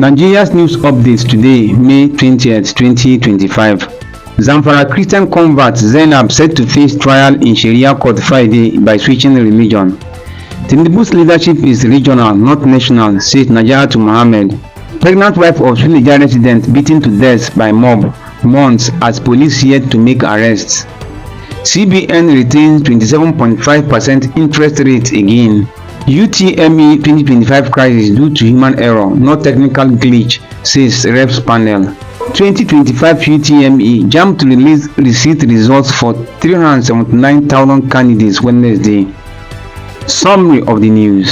Nigeria's news updates today, May 20th, 2025. Zamfara Christian convert Zainab set to face trial in Sharia court Friday by switching religion. Tinubu's leadership is regional, not national, says Najatu Mohammed. Pregnant wife of Suleja resident beaten to death by mob months as police yet to make arrests. CBN retains 27.5% interest rate again. UTME 2025 crisis due to human error, not technical glitch, says Reps panel. 2025 UTME JAMB to release receipt results for 379,000 candidates Wednesday. Summary of the news.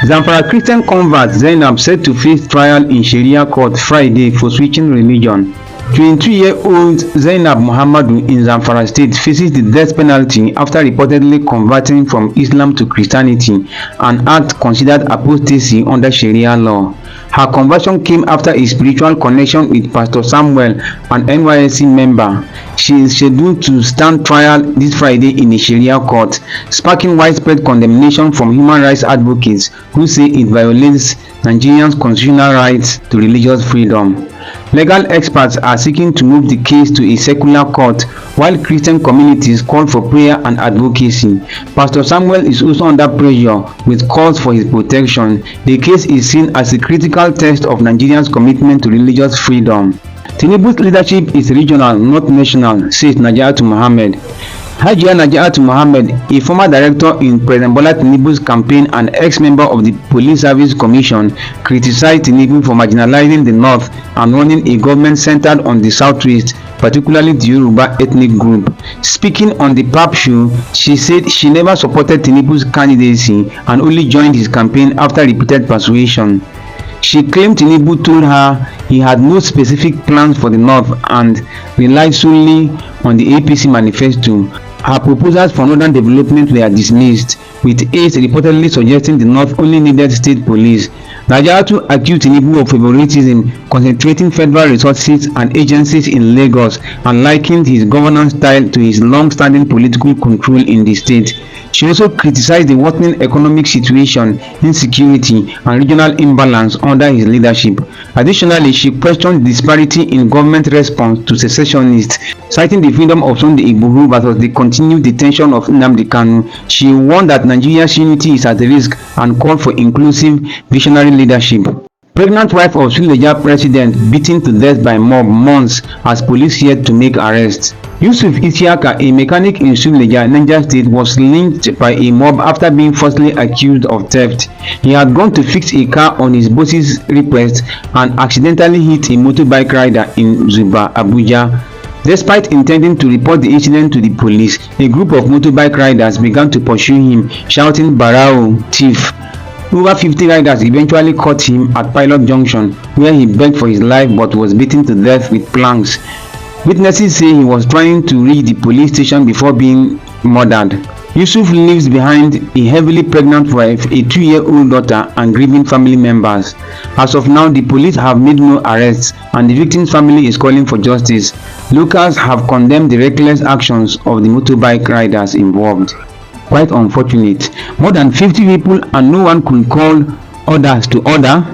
Zamfara Christian convert Zainab set to face trial in Sharia court Friday for switching religion. 22-year-old Zainab Muhammadu in Zamfara state faces the death penalty after reportedly converting from Islam to Christianity, an act considered apostasy under Sharia law. Her conversion came after a spiritual connection with Pastor Samuel, an NYSC member. She is scheduled to stand trial this Friday in a Sharia court, sparking widespread condemnation from human rights advocates who say it violates Nigerians' constitutional rights to religious freedom. Legal experts are seeking to move the case to a secular court, while Christian communities call for prayer and advocacy. Pastor Samuel is also under pressure with calls for his protection. The case is seen as a critical test of Nigerians' commitment to religious freedom. Tinubu's leadership is regional, not national, says Najatu Mohammed. Hajiya Najatu Mohammed, a former director in President Bola Tinubu's campaign and ex-member of the Police Service Commission, criticized Tinubu for marginalizing the North and running a government centered on the Southwest, particularly the Yoruba ethnic group. Speaking on the PAP show, she said she never supported Tinubu's candidacy and only joined his campaign after repeated persuasion. She claimed Tinubu told her he had no specific plans for the North and relied solely on the APC manifesto. Her proposals for northern development were dismissed, with aides reportedly suggesting the North only needed state police. Najatu accused Tinubu of favoritism, concentrating federal resources and agencies in Lagos, and likened his governance style to his long-standing political control in the state. She also criticized the worsening economic situation, insecurity, and regional imbalance under his leadership. Additionally, she questioned disparity in government response to secessionists, citing the freedom of Sunday Igboho versus the continued detention of Nnamdi Kanu. She warned that Nigeria's unity is at risk and called for inclusive, visionary leadership. Pregnant wife of Suleja president beaten to death by mob months as police yet to make arrests. Yusuf Isiaka, a mechanic in Suleja, Niger State, was lynched by a mob after being falsely accused of theft. He had gone to fix a car on his boss's request and accidentally hit a motorbike rider in Zuba, Abuja. Despite intending to report the incident to the police, a group of motorbike riders began to pursue him, shouting "Barao, thief!" Over 50 riders eventually caught him at Pilot Junction, where he begged for his life but was beaten to death with planks. Witnesses say he was trying to reach the police station before being murdered. Yusuf leaves behind a heavily pregnant wife, a 2-year-old daughter, and grieving family members. As of now, the police have made no arrests, and the victim's family is calling for justice. Locals have condemned the reckless actions of the motorbike riders involved. Quite unfortunate. More than 50 people and no one could call others to order.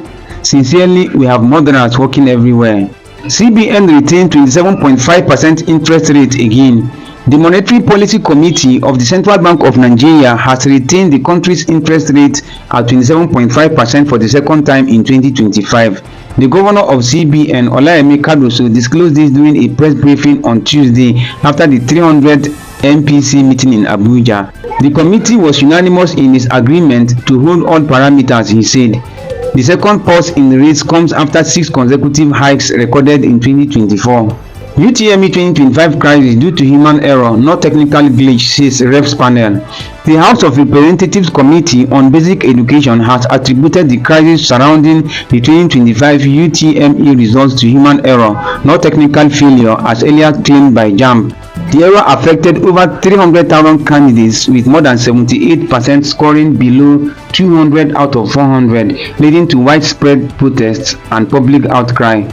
Sincerely, we have murderers working everywhere. CBN retained 27.5% interest rate again. The Monetary Policy Committee of the Central Bank of Nigeria has retained the country's interest rate at 27.5% for the second time in 2025. The governor of CBN, Olayemi Kadoso, disclosed this during a press briefing on Tuesday after the 300th MPC meeting in Abuja. The committee was unanimous in its agreement to hold all parameters, he said. The second pause in rates comes after 6 consecutive hikes recorded in 2024. UTME 2025 crisis due to human error, not technical glitch, says Reps panel. The House of Representatives Committee on Basic Education has attributed the crisis surrounding the 2025 UTME results to human error, not technical failure, as earlier claimed by JAMB. The error affected over 300,000 candidates, with more than 78% scoring below 200 out of 400, leading to widespread protests and public outcry.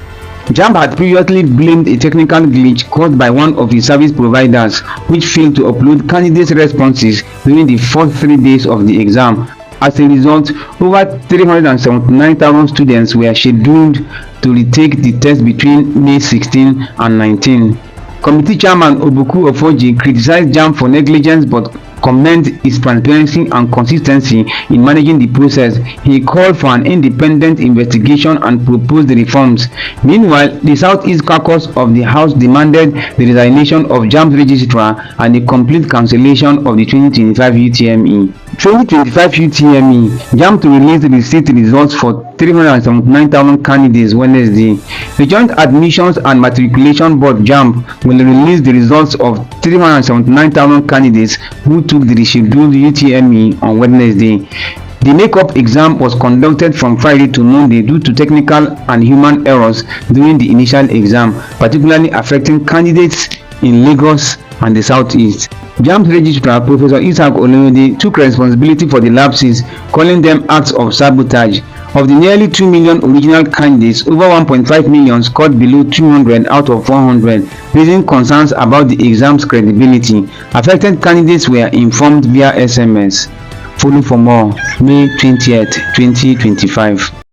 JAMB had previously blamed a technical glitch caused by one of its service providers, which failed to upload candidates' responses during the first 3 days of the exam, As a result, over 379,000 students were scheduled to retake the test between May 16 and 19. Committee Chairman Obuku Ofoji criticized JAMB for negligence but commended its transparency and consistency in managing the process. He called for an independent investigation and proposed reforms. Meanwhile, the Southeast Caucus of the House demanded the resignation of JAMB registrar and a complete cancellation of the 2025 UTME. 2025 UTME, JAMB to release the receipt results for 379,000 candidates Wednesday. The Joint Admissions and Matriculation Board JAMB will release the results of 379,000 candidates who took the rescheduled UTME on Wednesday. The makeup exam was conducted from Friday to Monday due to technical and human errors during the initial exam, particularly affecting candidates in Lagos and the Southeast. JAMB registrar Professor Isaac Oloyede took responsibility for the lapses, calling them acts of sabotage. Of the nearly 2 million original candidates, over 1.5 million scored below 200 out of 400, raising concerns about the exam's credibility. Affected candidates were informed via SMS. Follow for more. May 20th, 2025.